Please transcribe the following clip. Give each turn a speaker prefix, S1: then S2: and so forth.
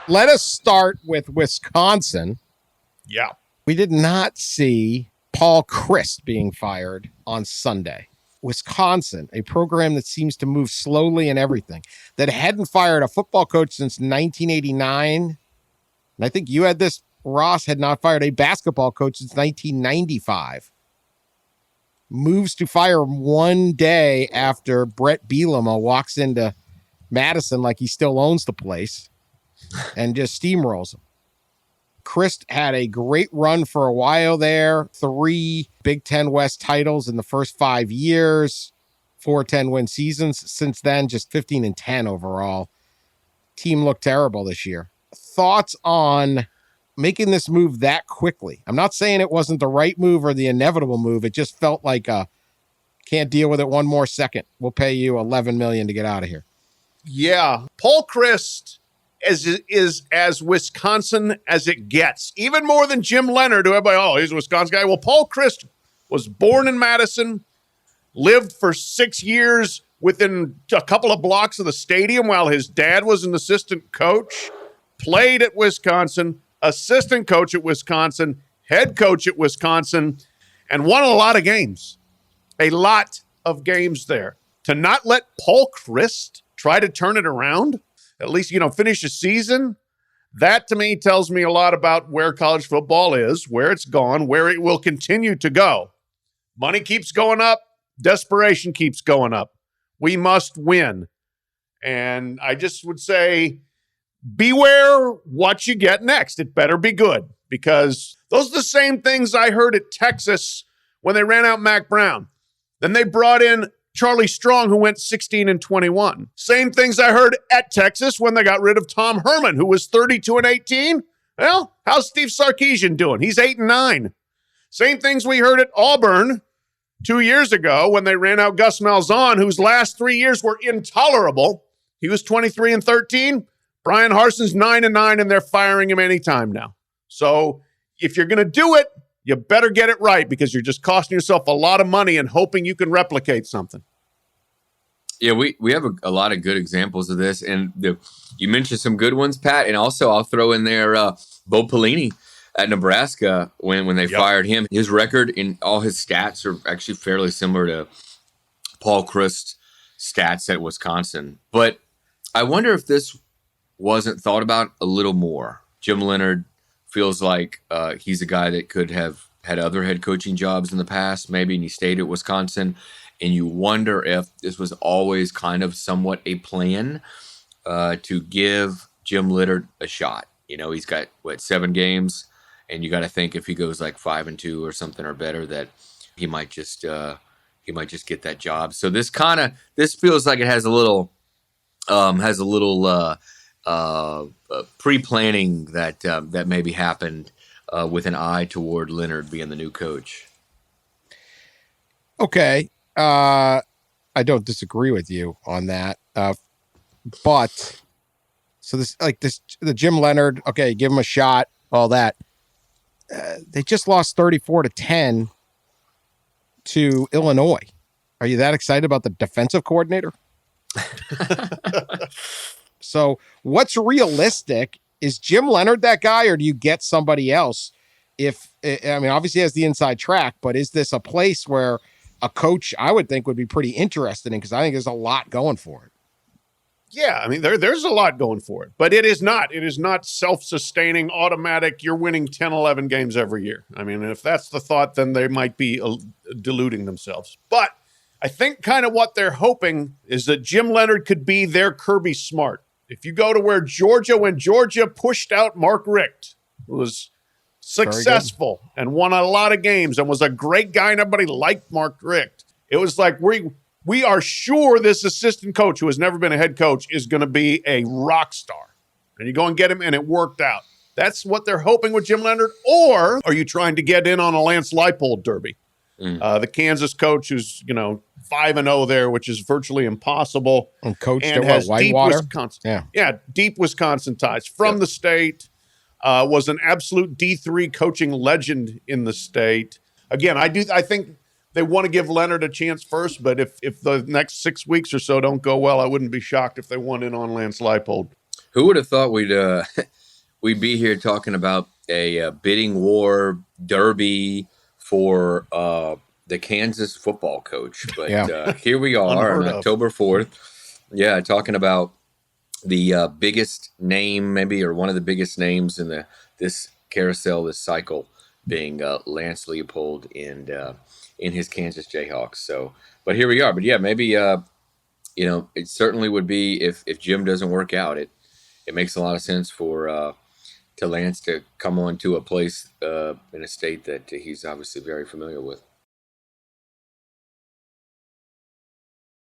S1: let us start with Wisconsin.
S2: Yeah.
S1: We did not see Paul Chryst being fired on Sunday. Wisconsin, a program that seems to move slowly in everything, that hadn't fired a football coach since 1989. And I think you had this, Ross, had not fired a basketball coach since 1995. Moves to fire him one day after Brett Bielema walks into Madison like he still owns the place and just steamrolls him. Chryst had a great run for a while there. 3 Big Ten West titles in the first 5 years. 4 10-win seasons. Since then, just 15-10 overall. Team looked terrible this year. Thoughts on making this move that quickly? I'm not saying it wasn't the right move or the inevitable move. It just felt like can't deal with it one more second. We'll pay you $11 million to get out of here.
S2: Yeah. Paul Chryst is as Wisconsin as it gets. Even more than Jim Leonhard, who everybody, he's a Wisconsin guy. Well, Paul Chryst was born in Madison, lived for 6 years within a couple of blocks of the stadium while his dad was an assistant coach, played at Wisconsin, assistant coach at Wisconsin, head coach at Wisconsin, and won a lot of games. A lot of games there. To not let Paul Chryst try to turn it around, at least, finish a season, that to me tells me a lot about where college football is, where it's gone, where it will continue to go. Money keeps going up. Desperation keeps going up. We must win. And I just would say, beware what you get next. It better be good, because those are the same things I heard at Texas when they ran out Mac Brown. Then they brought in Charlie Strong, who went 16-21. Same things I heard at Texas when they got rid of Tom Herman, who was 32-18. Well, how's Steve Sarkisian doing? He's 8-9. Same things we heard at Auburn 2 years ago when they ran out Gus Malzahn, whose last 3 years were intolerable. He was 23-13. Brian Harson's 9-9, and they're firing him anytime now. So if you're going to do it, you better get it right, because you're just costing yourself a lot of money and hoping you can replicate something.
S3: Yeah, we have a lot of good examples of this. And you mentioned some good ones, Pat. And also I'll throw in there Bo Pelini at Nebraska when they fired him. His record in all his stats are actually fairly similar to Paul Chryst's stats at Wisconsin. But I wonder if this wasn't thought about a little more. Jim Leonhard feels like he's a guy that could have had other head coaching jobs in the past, maybe, and he stayed at Wisconsin. And you wonder if this was always kind of somewhat a plan to give Jim Leonhard a shot. He's got, 7 games, and you got to think if he goes like 5-2 or something or better, that he might just get that job. So this feels like it has a little pre-planning that maybe happened with an eye toward Leonhard being the new coach.
S1: Okay. I don't disagree with you on that. But so the Jim Leonhard, okay, give him a shot, all that. They just lost 34-10 to Illinois. Are you that excited about the defensive coordinator? So what's realistic? Is Jim Leonhard that guy, or do you get somebody else? Obviously he has the inside track, but is this a place where a coach I would think would be pretty interested in? Because I think there's a lot going for it.
S2: Yeah, there's a lot going for it, but it is not self-sustaining, automatic, you're winning 10, 11 games every year. If that's the thought, then they might be deluding themselves. But I think kind of what they're hoping is that Jim Leonhard could be their Kirby Smart. If you go to when Georgia pushed out Mark Richt, who was successful and won a lot of games and was a great guy and everybody liked Mark Richt, it was like, we are sure this assistant coach who has never been a head coach is going to be a rock star. And you go and get him, and it worked out. That's what they're hoping with Jim Leonhard. Or are you trying to get in on a Lance Leipold derby? The Kansas coach who's, 5-0 there, which is virtually impossible.
S1: And coached
S2: and
S1: at Whitewater?
S2: Deep Wisconsin ties from the state. Was an absolute D3 coaching legend in the state. Again, I think they want to give Leonhard a chance first, but if the next 6 weeks or so don't go well, I wouldn't be shocked if they won in on Lance Leipold.
S3: Who would have thought we'd be here talking about a bidding war derby for the Kansas football coach? But here we are on October 4th. Yeah, talking about the biggest name, maybe, or one of the biggest names in this carousel, this cycle, being Lance Leipold in his Kansas Jayhawks. So, but here we are. But yeah, maybe it certainly would be if Jim doesn't work out. It makes a lot of sense for to Lance to come on to a place in a state that he's obviously very familiar with.